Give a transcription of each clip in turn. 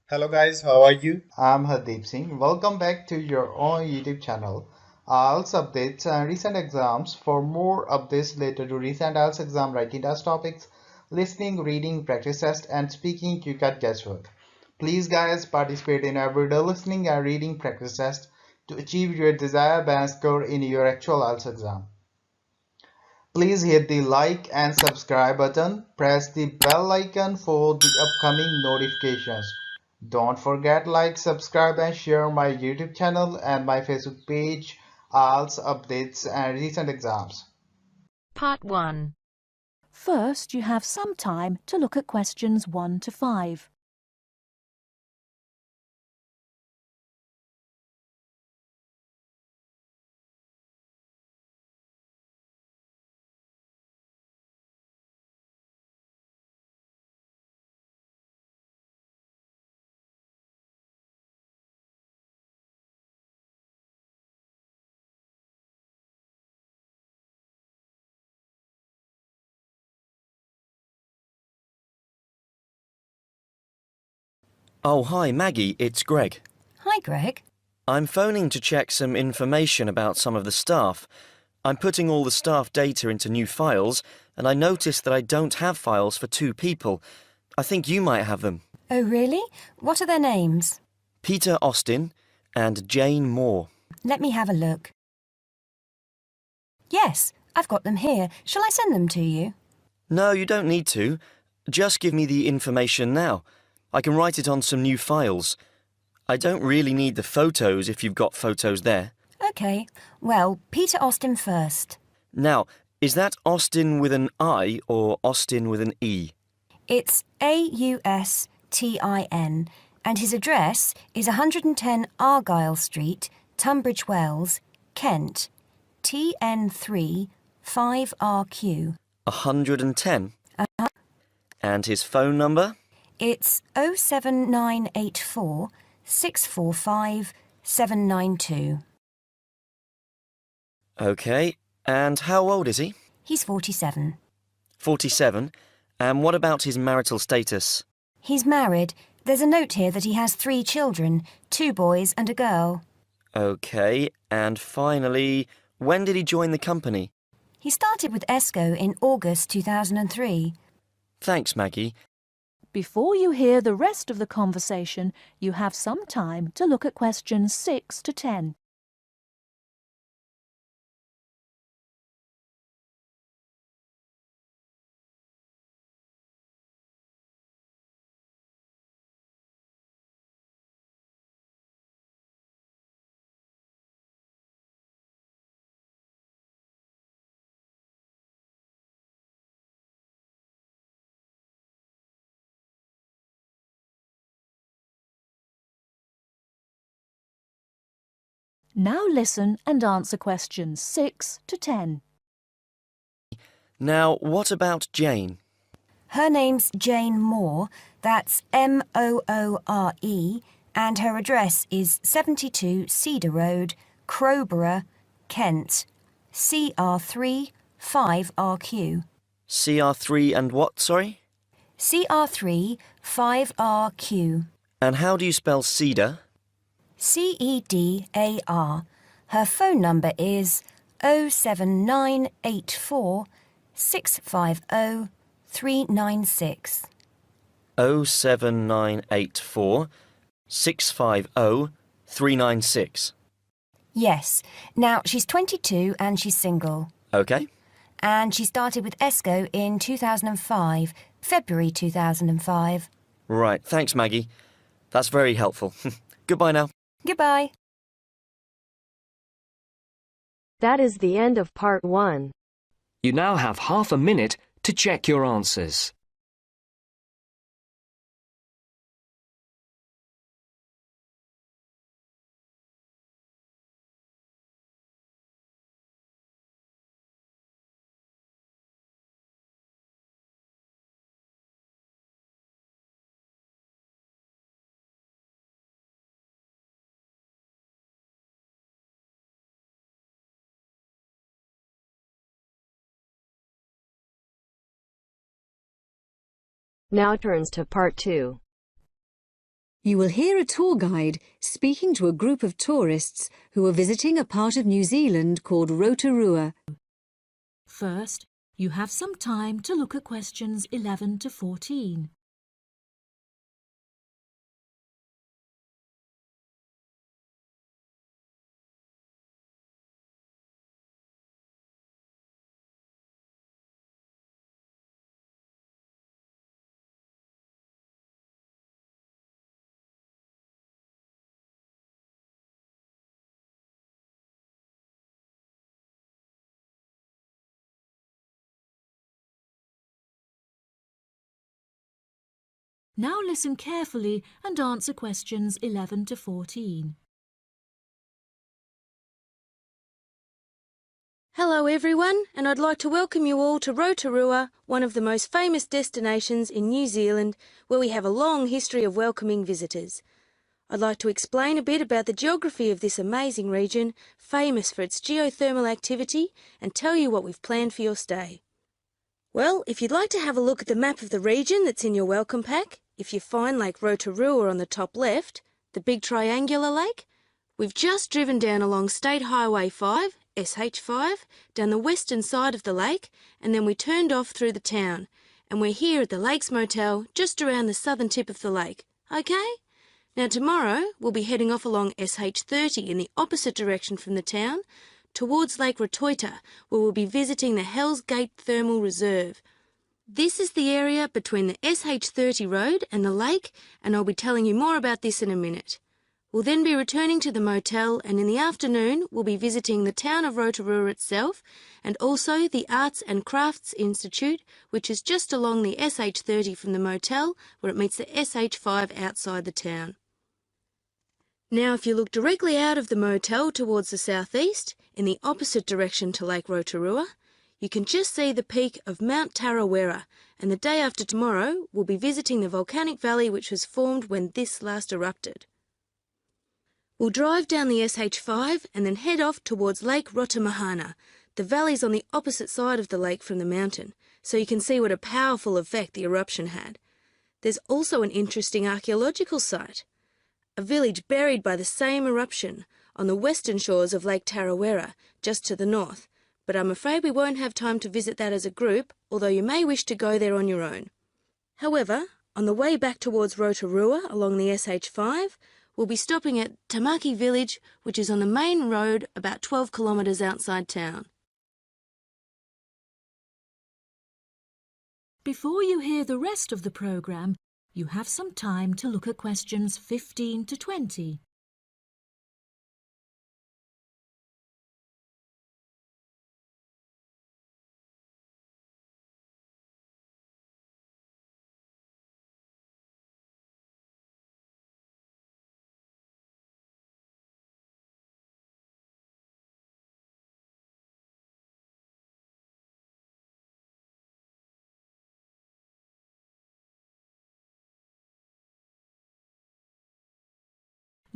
Hello guys, how are you? I'm Hardeep Singh. Welcome back to your own YouTube channel. IELTS updates and recent exams. For more updates related to recent IELTS exam writing test topics, listening, reading, practice test, and speaking, you got guesswork. Please, guys, participate in everyday listening and reading practice test to achieve your desired band score in your actual IELTS exam. Please hit the like and subscribe button. Press the bell icon for the upcoming notifications. Don't forget like, subscribe and share my YouTube channel and my Facebook page, IELTS updates and recent exams. Part 1. First, you have some time to look at questions 1 to 5. Oh, hi, Maggie, it's Greg. Hi, Greg. I'm phoning to check some information about some of the staff. I'm putting all the staff data into new files, and I noticed that I don't have files for 2 people. I think you might have them. Oh, really? What are their names? Peter Austin and Jane Moore. Let me have a look. Yes, I've got them here. Shall I send them to you? No, you don't need to. Just give me the information now. I can write it on some new files. I don't really need the photos if you've got photos there. OK. Well, Peter Austin first. Now, is that Austin with an I or Austin with an E? It's Austin, and his address is 110 Argyle Street, Tunbridge Wells, Kent, TN3 5RQ. 110? And his phone number? It's 07984 645 792. OK. And how old is he? He's 47. 47. And what about his marital status? He's married. There's a note here that he has 3 children, 2 boys and a girl. OK. And finally, when did he join the company? He started with ESCO in August 2003. Thanks, Maggie. Before you hear the rest of the conversation, you have some time to look at questions 6 to 10. Now listen and answer questions 6 to 10. Now, what about Jane? Her name's Jane Moore, that's Moore, and her address is 72 Cedar Road, Crowborough, Kent, CR3 5RQ. CR3 and what, sorry? CR3 5RQ. And how do you spell cedar? CEDAR. Her phone number is 07984 650 396. 07984 650 396. Yes. Now, she's 22 and she's single. OK. And she started with ESCO in 2005, February 2005. Right, thanks, Maggie. That's very helpful. Goodbye now. Goodbye. That is the end of part 1. You now have half a minute to check your answers. Now turns to part 2. You will hear a tour guide speaking to a group of tourists who are visiting a part of New Zealand called Rotorua. First, you have some time to look at questions 11 to 14. Now listen carefully and answer questions 11 to 14. Hello everyone, and I'd like to welcome you all to Rotorua, one of the most famous destinations in New Zealand, where we have a long history of welcoming visitors. I'd like to explain a bit about the geography of this amazing region, famous for its geothermal activity, and tell you what we've planned for your stay. Well, if you'd like to have a look at the map of the region that's in your welcome pack, if you find Lake Rotorua on the top left, the big triangular lake, we've just driven down along State Highway 5, SH5, down the western side of the lake, and then we turned off through the town, and we're here at the Lakes Motel just around the southern tip of the lake, okay? Now tomorrow we'll be heading off along SH30 in the opposite direction from the town, towards Lake Rotoita, where we'll be visiting the Hells Gate Thermal Reserve. This is the area between the SH30 road and the lake, and I'll be telling you more about this in a minute. We'll then be returning to the motel, and in the afternoon we'll be visiting the town of Rotorua itself and also the Arts and Crafts Institute, which is just along the SH30 from the motel, where it meets the SH5 outside the town. Now if you look directly out of the motel towards the southeast, in the opposite direction to Lake Rotorua, you can just see the peak of Mount Tarawera, and the day after tomorrow we'll be visiting the volcanic valley which was formed when this last erupted. We'll drive down the SH5 and then head off towards Lake Rotomahana. The valley's on the opposite side of the lake from the mountain, so you can see what a powerful effect the eruption had. There's also an interesting archaeological site, a village buried by the same eruption on the western shores of Lake Tarawera, just to the north. But I'm afraid we won't have time to visit that as a group, although you may wish to go there on your own. However, on the way back towards Rotorua along the SH5, we'll be stopping at Tamaki village, which is on the main road about 12 kilometres outside town. Before you hear the rest of the programme, you have some time to look at questions 15 to 20.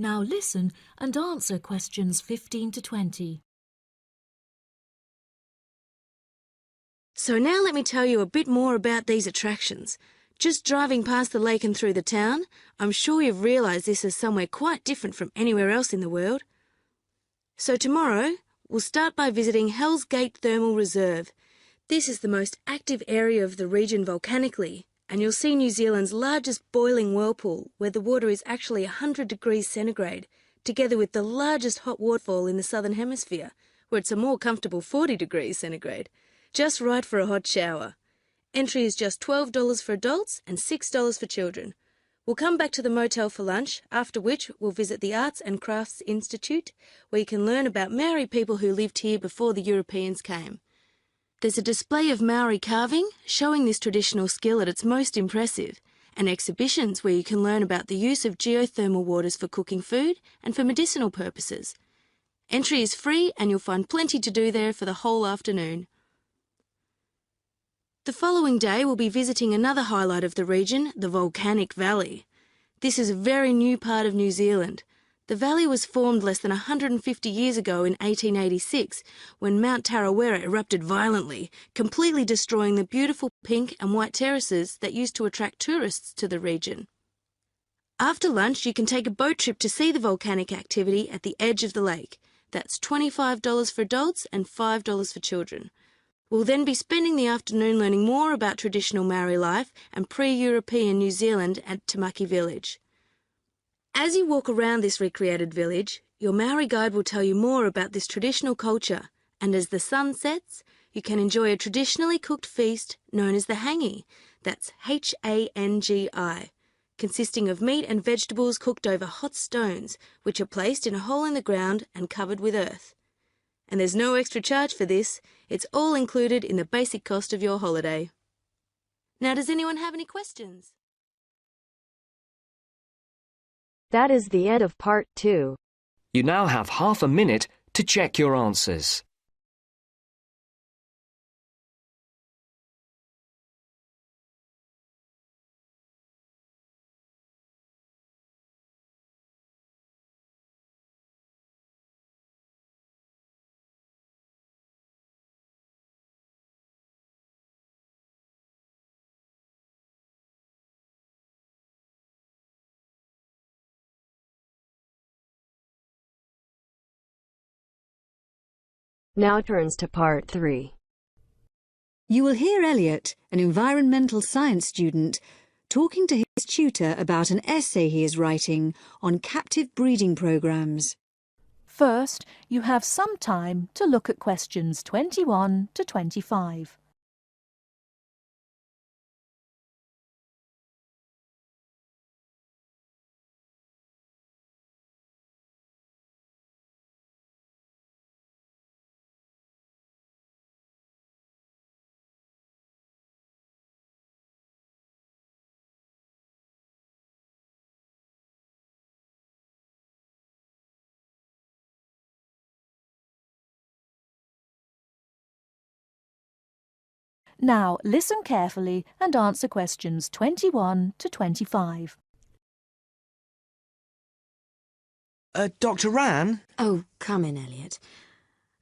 Now listen and answer questions 15 to 20. So now let me tell you a bit more about these attractions. Just driving past the lake and through the town, I'm sure you've realised this is somewhere quite different from anywhere else in the world. So tomorrow, we'll start by visiting Hells Gate Thermal Reserve. This is the most active area of the region volcanically, and you'll see New Zealand's largest boiling whirlpool, where the water is actually 100 degrees centigrade, together with the largest hot waterfall in the southern hemisphere, where it's a more comfortable 40 degrees centigrade. Just right for a hot shower. Entry is just $12 for adults and $6 for children. We'll come back to the motel for lunch, after which we'll visit the Arts and Crafts Institute, where you can learn about Maori people who lived here before the Europeans came. There's a display of Maori carving, showing this traditional skill at its most impressive, and exhibitions where you can learn about the use of geothermal waters for cooking food and for medicinal purposes. Entry is free and you'll find plenty to do there for the whole afternoon. The following day we'll be visiting another highlight of the region, the Volcanic Valley. This is a very new part of New Zealand. The valley was formed less than 150 years ago in 1886, when Mount Tarawera erupted violently, completely destroying the beautiful pink and white terraces that used to attract tourists to the region. After lunch, you can take a boat trip to see the volcanic activity at the edge of the lake. That's $25 for adults and $5 for children. We'll then be spending the afternoon learning more about traditional Maori life and pre-European New Zealand at Tamaki Village. As you walk around this recreated village, your Maori guide will tell you more about this traditional culture, and as the sun sets, you can enjoy a traditionally cooked feast known as the hangi. That's Hangi, consisting of meat and vegetables cooked over hot stones, which are placed in a hole in the ground and covered with earth. And there's no extra charge for this. It's all included in the basic cost of your holiday. Now, does anyone have any questions? That is the end of part 2. You now have half a minute to check your answers. Now turns to part 3. You will hear Elliot, an environmental science student, talking to his tutor about an essay he is writing on captive breeding programs. First, you have some time to look at questions 21 to 25. Now, listen carefully and answer questions 21 to 25. Dr. Ran? Oh, come in, Elliot.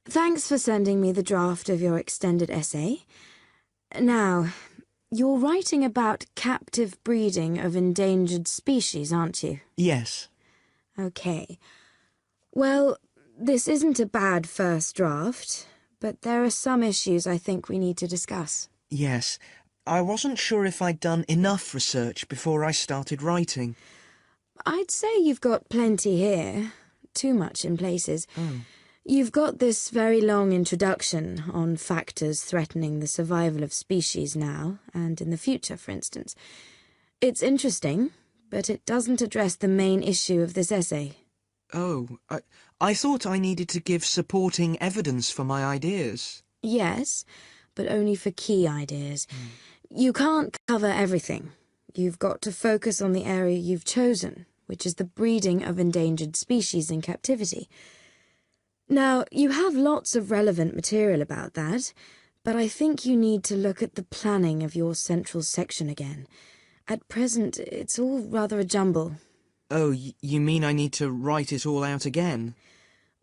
Thanks for sending me the draft of your extended essay. Now, you're writing about captive breeding of endangered species, aren't you? Yes. Okay. Well, this isn't a bad first draft, but there are some issues I think we need to discuss. Yes. I wasn't sure if I'd done enough research before I started writing. I'd say you've got plenty here. Too much in places. Oh. You've got this very long introduction on factors threatening the survival of species now and in the future, for instance. It's interesting, but it doesn't address the main issue of this essay. Oh, I thought I needed to give supporting evidence for my ideas. Yes, but only for key ideas. You can't cover everything. You've got to focus on the area you've chosen, which is the breeding of endangered species in captivity. Now, you have lots of relevant material about that, but I think you need to look at the planning of your central section again. At present, it's all rather a jumble. Oh, you mean I need to write it all out again?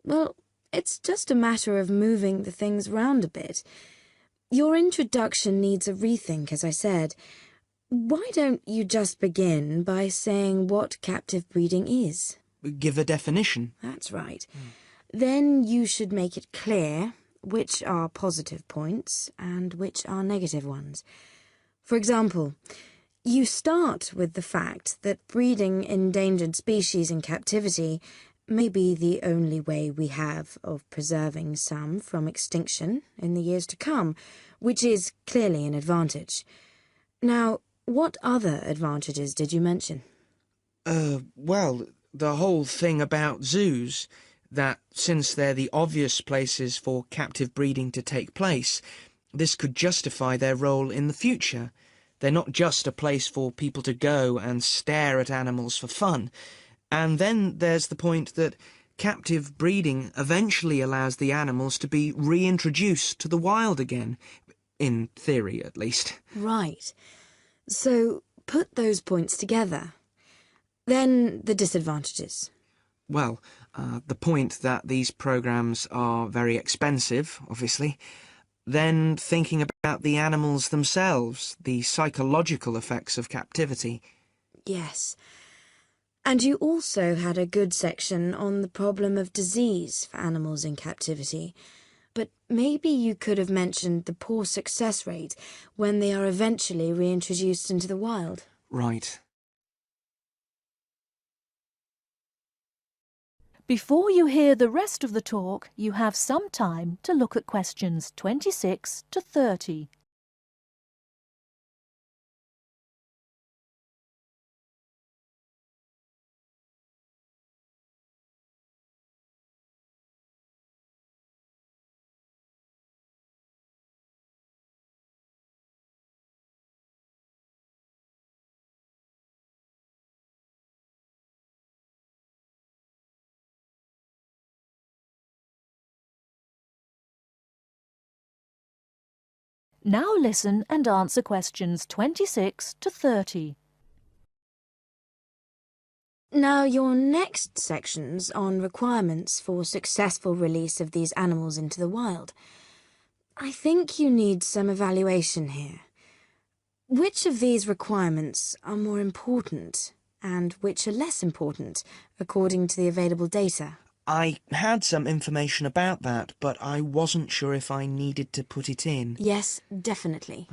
Well, it's just a matter of moving the things round a bit. Your introduction needs a rethink, as I said. Why don't you just begin by saying what captive breeding is? Give a definition. That's right. Then you should make it clear which are positive points and which are negative ones. For example, you start with the fact that breeding endangered species in captivity may be the only way we have of preserving some from extinction in the years to come, which is clearly an advantage. Now, what other advantages did you mention? Well, the whole thing about zoos, that since they're the obvious places for captive breeding to take place, this could justify their role in the future. They're not just a place for people to go and stare at animals for fun. And then there's the point that captive breeding eventually allows the animals to be reintroduced to the wild again, in theory at least. Right. So put those points together. Then the disadvantages. Well, the point that these programs are very expensive, obviously. Then thinking about the animals themselves, the psychological effects of captivity. Yes. And you also had a good section on the problem of disease for animals in captivity. But maybe you could have mentioned the poor success rate when they are eventually reintroduced into the wild. Right. Before you hear the rest of the talk, you have some time to look at questions 26 to 30. Now listen and answer questions 26 to 30. Now, your next section's on requirements for successful release of these animals into the wild. I think you need some evaluation here. Which of these requirements are more important and which are less important, according to the available data? I had some information about that, but I wasn't sure if I needed to put it in. Yes, definitely.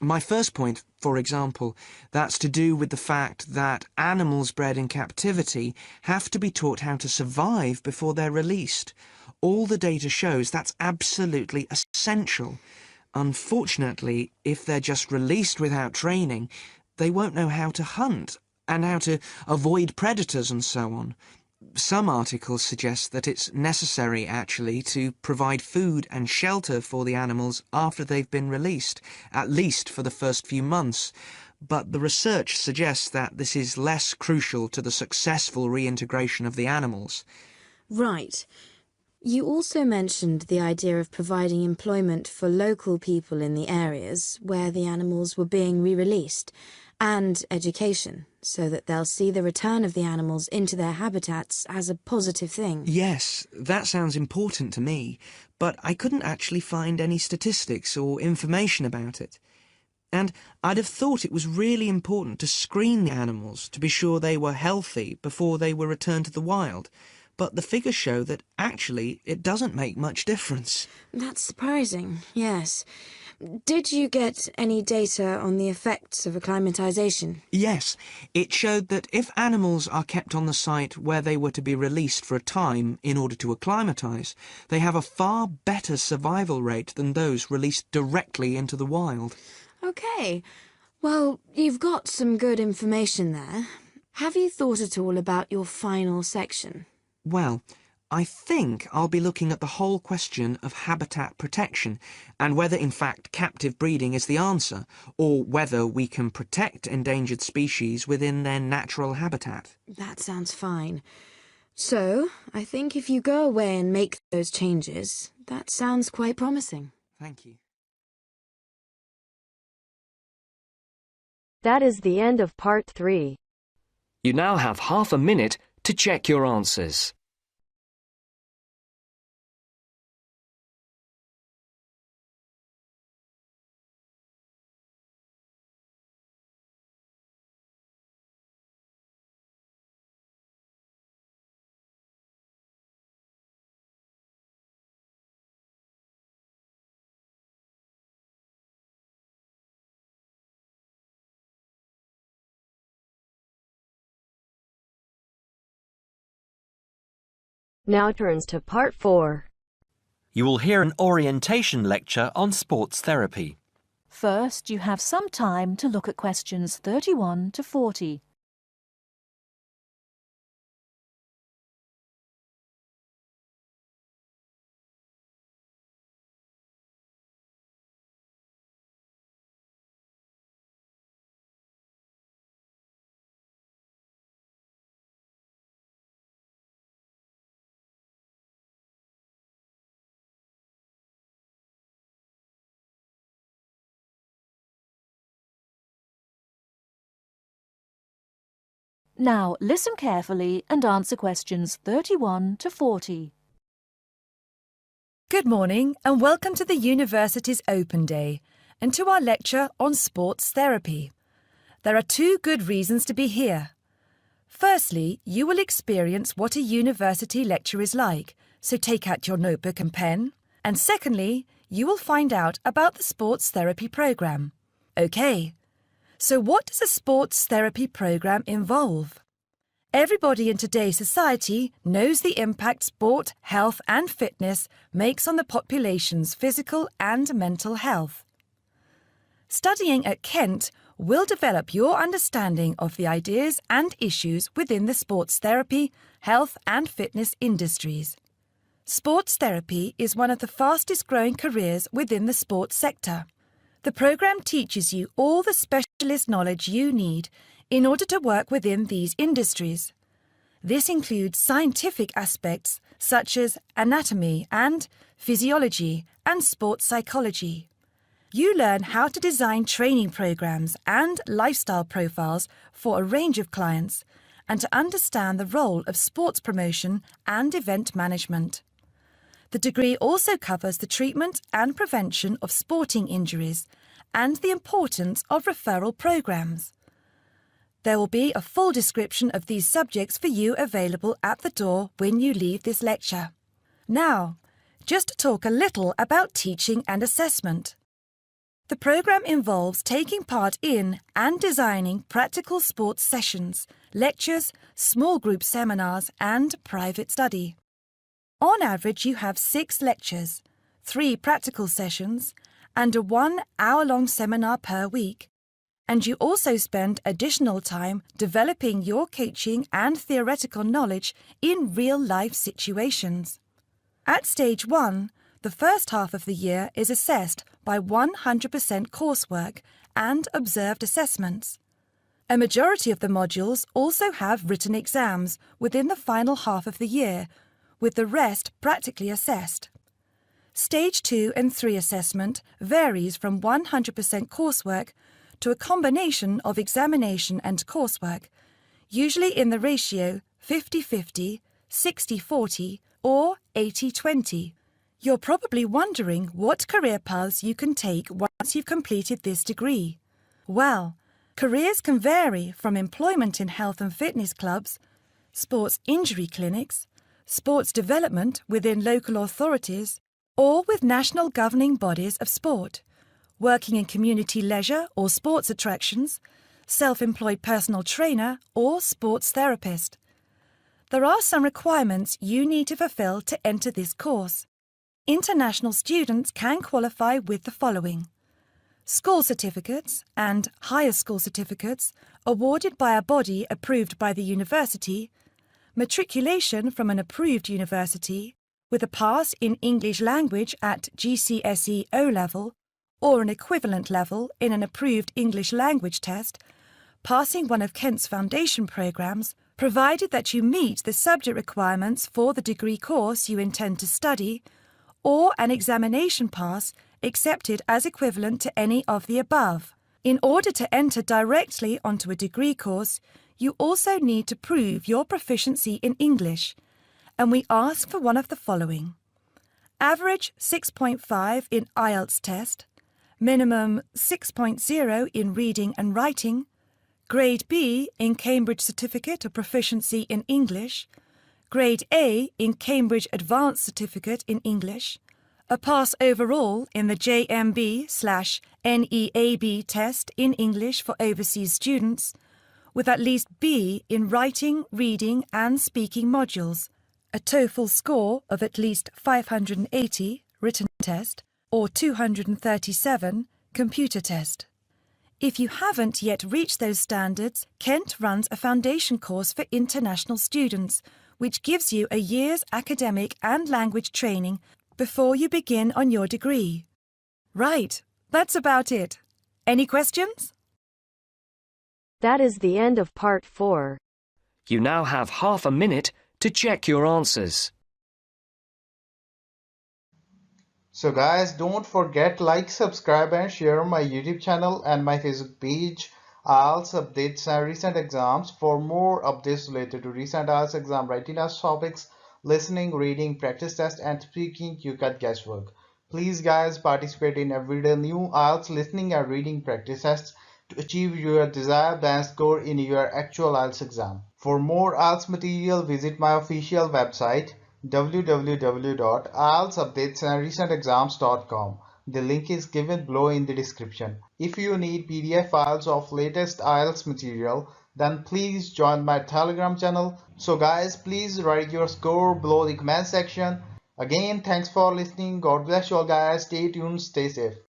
My first point, for example, that's to do with the fact that animals bred in captivity have to be taught how to survive before they're released. All the data shows that's absolutely essential. Unfortunately, if they're just released without training, they won't know how to hunt and how to avoid predators and so on. Some articles suggest that it's necessary, actually, to provide food and shelter for the animals after they've been released, at least for the first few months. But the research suggests that this is less crucial to the successful reintegration of the animals. Right. You also mentioned the idea of providing employment for local people in the areas where the animals were being re-released, and education, so that they'll see the return of the animals into their habitats as a positive thing. Yes, that sounds important to me, but I couldn't actually find any statistics or information about it. And I'd have thought it was really important to screen the animals to be sure they were healthy before they were returned to the wild. But the figures show that actually it doesn't make much difference. That's surprising, yes. Did you get any data on the effects of acclimatization? Yes, it showed that if animals are kept on the site where they were to be released for a time in order to acclimatize, they have a far better survival rate than those released directly into the wild. OK. Well, you've got some good information there. Have you thought at all about your final section? Well, I think I'll be looking at the whole question of habitat protection and whether in fact captive breeding is the answer, or whether we can protect endangered species within their natural habitat. That sounds fine. So, I think if you go away and make those changes, that sounds quite promising. Thank you. That is the end of part 3. You now have half a minute to check your answers. Now turns to part 4. You will hear an orientation lecture on sports therapy. First, you have some time to look at questions 31 to 40. Now listen carefully and answer questions 31 to 40. Good morning and welcome to the University's Open Day and to our lecture on sports therapy. There are 2 good reasons to be here. Firstly, you will experience what a university lecture is like, so take out your notebook and pen. And secondly, you will find out about the sports therapy program. OK, so what does a sports therapy program involve? Everybody in today's society knows the impact sport, health and fitness makes on the population's physical and mental health. Studying at Kent will develop your understanding of the ideas and issues within the sports therapy, health and fitness industries. Sports therapy is one of the fastest growing careers within the sports sector. The program teaches you all the specialist knowledge you need in order to work within these industries. This includes scientific aspects such as anatomy and physiology and sports psychology. You learn how to design training programs and lifestyle profiles for a range of clients and to understand the role of sports promotion and event management. The degree also covers the treatment and prevention of sporting injuries and the importance of referral programs. There will be a full description of these subjects for you available at the door when you leave this lecture. Now, just to talk a little about teaching and assessment. The program involves taking part in and designing practical sports sessions, lectures, small group seminars and private study. On average, you have 6 lectures, 3 practical sessions, and a 1-hour-long seminar per week. And you also spend additional time developing your coaching and theoretical knowledge in real-life situations. At Stage 1, the first half of the year is assessed by 100% coursework and observed assessments. A majority of the modules also have written exams within the final half of the year, with the rest practically assessed. Stage 2 and 3 assessment varies from 100% coursework to a combination of examination and coursework, usually in the ratio 50-50, 60-40 or 80-20. You're probably wondering what career paths you can take once you've completed this degree. Well, careers can vary from employment in health and fitness clubs, sports injury clinics, sports development within local authorities, or with national governing bodies of sport, working in community leisure or sports attractions, self-employed personal trainer or sports therapist. There are some requirements you need to fulfill to enter this course. International students can qualify with the following: school certificates and higher school certificates awarded by a body approved by the university, matriculation from an approved university, with a pass in English language at GCSE O-level or an equivalent level in an approved English language test, passing one of Kent's foundation programs, provided that you meet the subject requirements for the degree course you intend to study, or an examination pass accepted as equivalent to any of the above. In order to enter directly onto a degree course, you also need to prove your proficiency in English, and we ask for one of the following: average 6.5 in IELTS test, minimum 6.0 in reading and writing, Grade B in Cambridge Certificate of Proficiency in English, Grade A in Cambridge Advanced Certificate in English, a pass overall in the JMB/NEAB test in English for overseas students, with at least B in writing, reading and speaking modules, a TOEFL score of at least 580 written test or 237 computer test. If you haven't yet reached those standards, Kent runs a foundation course for international students, which gives you a year's academic and language training before you begin on your degree. Right, that's about it. Any questions? That is the end of part 4. You now have half a minute to check your answers. So guys, don't forget like, subscribe and share my YouTube channel and my Facebook page. IELTS updates and recent exams. For more updates related to recent IELTS exam writing test topics, listening, reading, practice test and speaking, you got guesswork. Please guys, participate in everyday new IELTS listening and reading practice tests to achieve your desired band score in your actual IELTS exam. For more IELTS material, visit my official website www.ieltsupdatesandrecentexams.com. The link is given below in the description. If you need PDF files of latest IELTS material, then please join my Telegram channel. So guys, please write your score below the comment section. Again, thanks for listening. God bless you all guys. Stay tuned, stay safe.